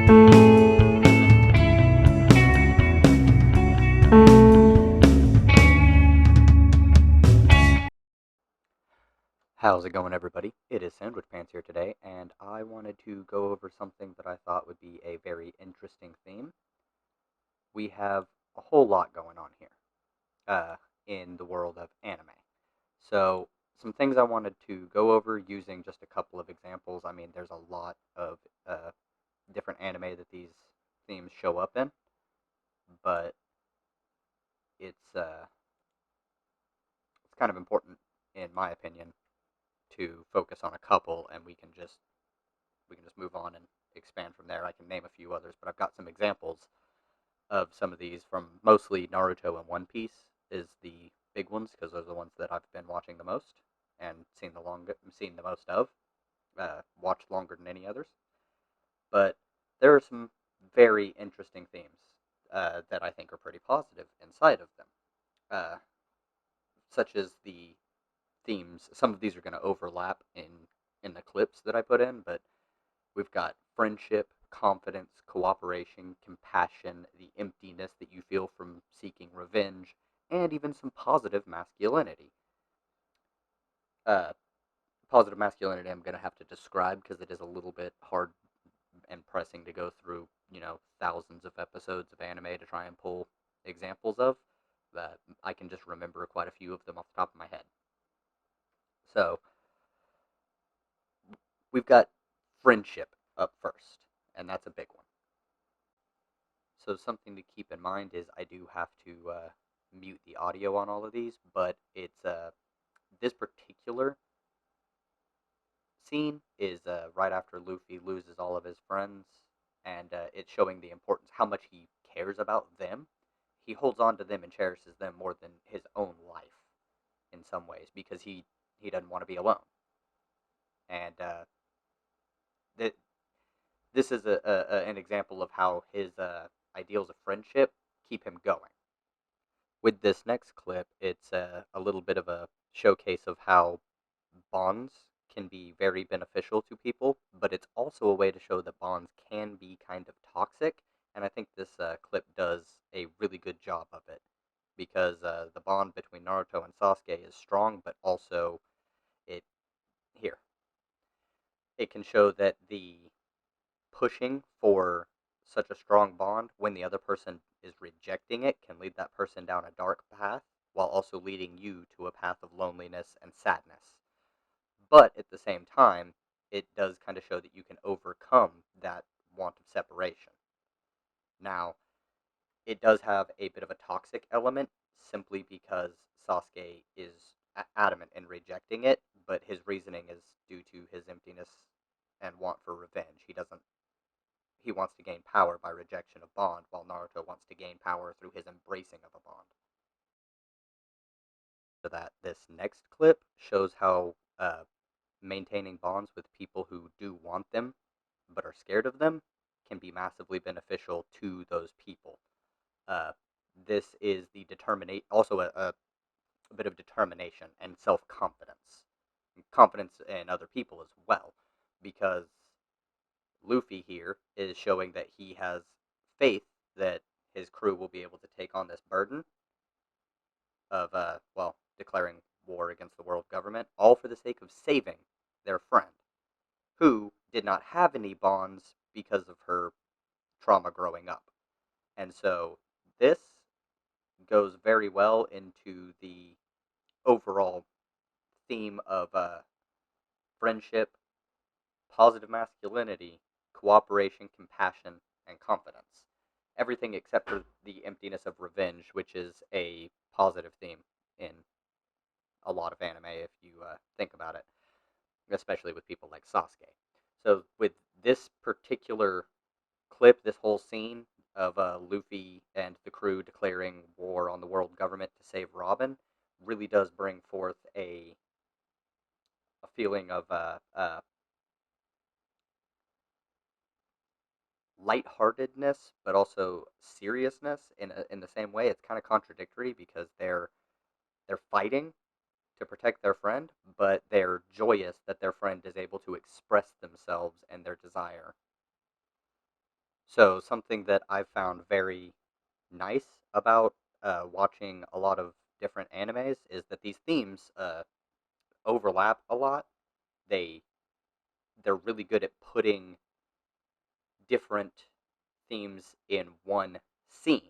How's it going, everybody? It is Sandwich Pants here today, and I wanted to go over something that I thought would be a very interesting theme. We have a whole lot going on here in the world of anime. So, some things I wanted to go over using just a couple of examples. I mean, there's a lot of different anime that these themes show up in, but it's kind of important, in my opinion, to focus on a couple, and we can just move on and expand from there. I can name a few others, but I've got some examples of some of these from mostly Naruto and One Piece is the big ones because those are the ones that I've been watching the most and seen the most of, watched longer than any others. But there are some very interesting themes that I think are pretty positive inside of them, such as the themes. Some of these are going to overlap in the clips that I put in, but we've got friendship, confidence, cooperation, compassion, the emptiness that you feel from seeking revenge, and even some positive masculinity. Uh, Positive masculinity I'm going to have to describe because it is a little bit hard and pressing to go through, thousands of episodes of anime to try and pull examples of. That I can just remember quite a few of them off the top of my head. So, we've got friendship up first, and that's a big one. So something to keep in mind is I do have to mute the audio on all of these, but it's this particular scene is right after Luffy loses all of his friends, and it's showing the importance, how much he cares about them. He holds on to them and cherishes them more than his own life in some ways because he doesn't want to be alone. And th- this is an example of how his ideals of friendship keep him going. With this next clip, it's a little bit of a showcase of how bonds can be very beneficial to people, but it's also a way to show that bonds can be kind of toxic. And I think this clip does a really good job of it because the bond between Naruto and Sasuke is strong, but also it here it can show that the pushing for such a strong bond when the other person is rejecting it can lead that person down a dark path while also leading you to a path of loneliness and sadness. But at the same time, it does kind of show that you can overcome that want of separation. Now, it does have a bit of a toxic element simply because Sasuke is adamant in rejecting it, but his reasoning is due to his emptiness and want for revenge. He wants to gain power by rejection of bond, while Naruto wants to gain power through his embracing of a bond. So that this next clip shows how maintaining bonds with people who do want them but are scared of them can be massively beneficial to those people. Uh, this is the determinate, also a bit of determination and self-confidence, confidence in other people as well, because Luffy here is showing that he has faith that his crew will be able to take on this burden of, declaring war against the world government, all for the sake of saving their friend, who did not have any bonds because of her trauma growing up. And so this goes very well into the overall theme of friendship, positive masculinity, cooperation, compassion, and confidence. Everything except for the emptiness of revenge, which is a positive theme in a lot of anime if you think about it, especially with people like Sasuke. So with this particular clip, this whole scene of Luffy and the crew declaring war on the world government to save Robin really does bring forth a feeling of lightheartedness, but also seriousness in the same way. It's kind of contradictory because they're fighting to protect their friend, but they're joyous that their friend is able to express themselves and their desire. So something that I've found very nice about watching a lot of different animes is that these themes overlap a lot. They they're really good at putting different themes in one scene,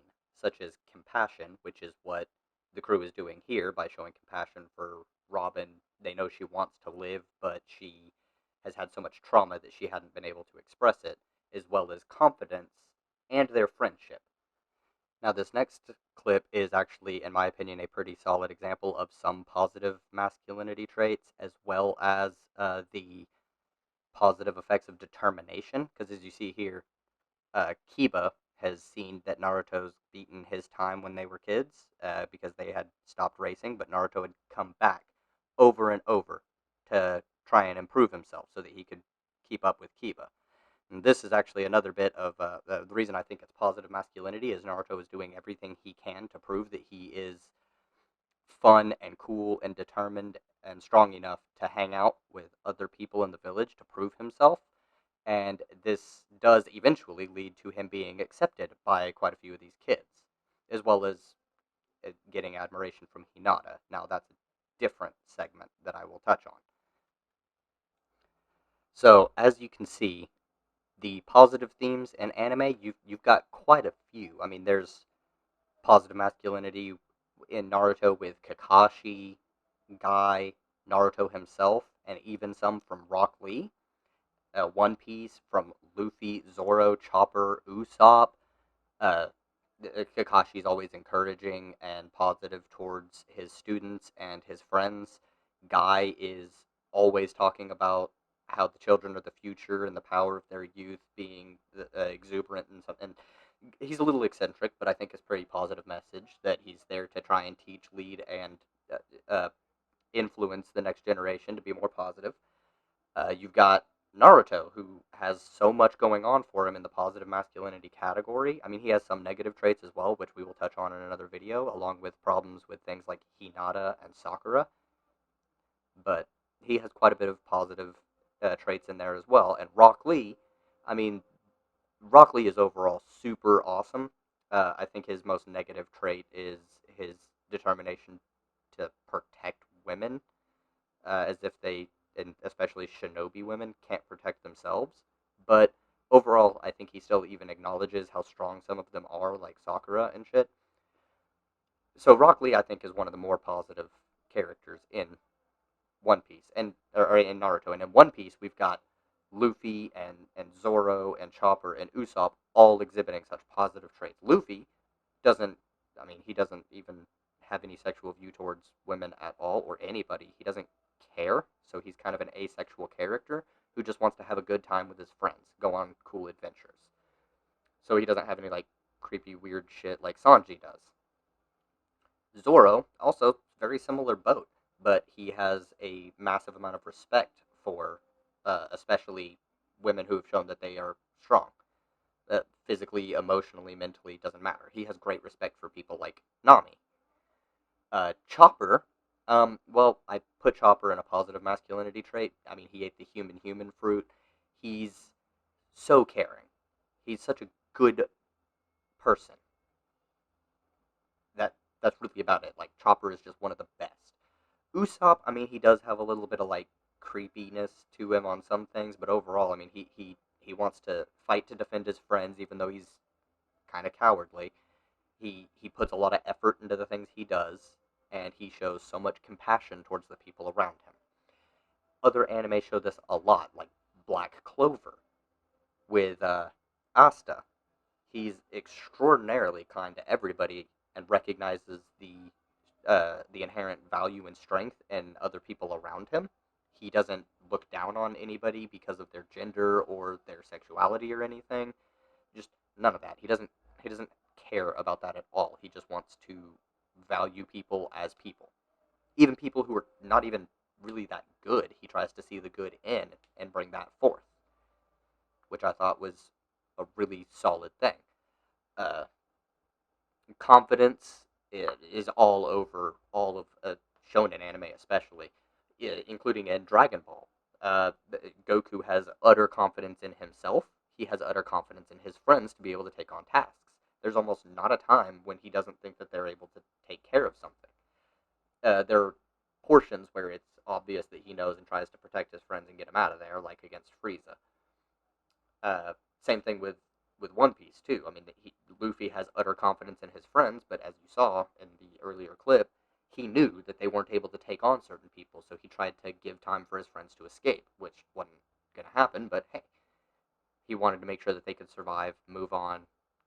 such as compassion, which is what the crew is doing here by showing compassion for Robin. They know she wants to live, but she has had so much trauma that she hadn't been able to express it, as well as confidence and their friendship. Now, this next clip is actually, in my opinion, a pretty solid example of some positive masculinity traits, as well as the positive effects of determination. Because as you see here, Kiba has seen that Naruto's beaten his time when they were kids because they had stopped racing, but Naruto had come back over and over to try and improve himself so that he could keep up with Kiba. And this is actually another bit of the reason I think it's positive masculinity is Naruto is doing everything he can to prove that he is fun and cool and determined and strong enough to hang out with other people in the village to prove himself. And this does eventually lead to him being accepted by quite a few of these kids, as well as getting admiration from Hinata. Now, that's a different segment that I will touch on. So, as you can see, the positive themes in anime, you've got quite a few. I mean, there's positive masculinity in Naruto with Kakashi, Guy, Naruto himself, and even some from Rock Lee. One Piece from Luffy, Zoro, Chopper, Usopp. Uh, Kakashi's always encouraging and positive towards his students and his friends. Guy is always talking about how the children are the future and the power of their youth being exuberant and something. He's a little eccentric, but I think it's a pretty positive message that he's there to try and teach, lead, and influence the next generation to be more positive. You've got Naruto, who has so much going on for him in the positive masculinity category. I mean, he has some negative traits as well, which we will touch on in another video, along with problems with things like Hinata and Sakura. But he has quite a bit of positive traits in there as well. And Rock Lee, I mean, Rock Lee is overall super awesome. I think his most negative trait is his determination to protect women, as if they, and especially shinobi women, can't protect themselves. But overall, I think he still even acknowledges how strong some of them are, like Sakura and shit. So Rock Lee, I think, is one of the more positive characters in One Piece and or in Naruto. And in One Piece, we've got Luffy and Zoro and Chopper and Usopp all exhibiting such positive traits. Luffy doesn't, I mean, he doesn't even have any sexual view towards women at all or anybody. He doesn't care, so he's kind of an asexual character who just wants to have a good time with his friends, go on cool adventures. So he doesn't have any like creepy weird shit like Sanji does. Zoro, also very similar boat, but he has a massive amount of respect for especially women who have shown that they are strong. Physically, emotionally, mentally, doesn't matter. He has great respect for people like Nami. Chopper, well, I put Chopper in a positive masculinity trait. I mean, he ate the human fruit. He's so caring. He's such a good person. That's really about it. Like, Chopper is just one of the best. Usopp, I mean, he does have a little bit of like creepiness to him on some things, but overall, I mean, he wants to fight to defend his friends, even though he's kind of cowardly. He puts a lot of effort into the things he does, and he shows so much compassion towards the people around him. Other anime show this a lot, like Black Clover with Asta. He's extraordinarily kind to everybody and recognizes the inherent value and strength in other people around him. He doesn't look down on anybody because of their gender or their sexuality or anything. Just none of that. He doesn't care about that at all. He just wants to value people as people. Even people who are not even really that good, he tries to see the good in and bring that forth, which I thought was a really solid thing. Uh, Confidence is all over all of shonen anime, especially, including in Dragon Ball. Goku has utter confidence in himself. he has utter confidence in his friends to be able to take on tasks. There's almost not a time when he doesn't think that they're able to take care of something. There are portions where it's obvious that he knows and tries to protect his friends and get them out of there, like against Frieza. Same thing with One Piece too. I mean, Luffy has utter confidence in his friends, but as you saw in the earlier clip, he knew that they weren't able to take on certain people, so he tried to give time for his friends to escape, which wasn't going to happen. But hey, he wanted to make sure that they could survive, move on,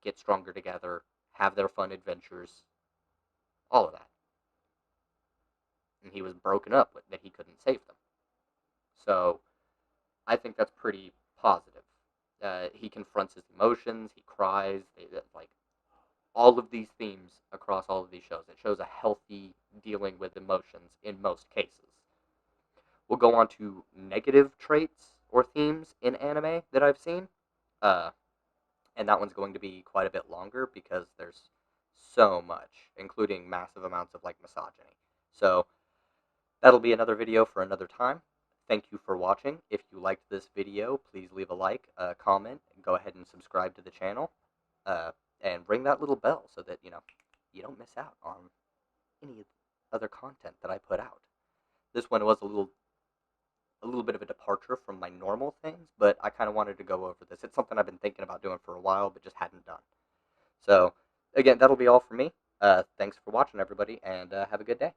get stronger together, have their fun adventures, all of that. And he was broken up with that he couldn't save them. So I think that's pretty positive. He confronts his emotions. He cries. Like all of these themes across all of these shows. It shows a healthy dealing with emotions in most cases. We'll go on to negative traits or themes in anime that I've seen. And that one's going to be quite a bit longer because there's so much, including massive amounts of like misogyny. So that'll be another video for another time. Thank you for watching. If you liked this video, please leave a like, a comment, and go ahead and subscribe to the channel. And ring that little bell so that, you don't miss out on any other content that I put out. This one was a little bit of a departure from my normal things, but I kind of wanted to go over this. It's something I've been thinking about doing for a while, but just hadn't done. So, again, that'll be all for me. Thanks for watching, everybody, and have a good day.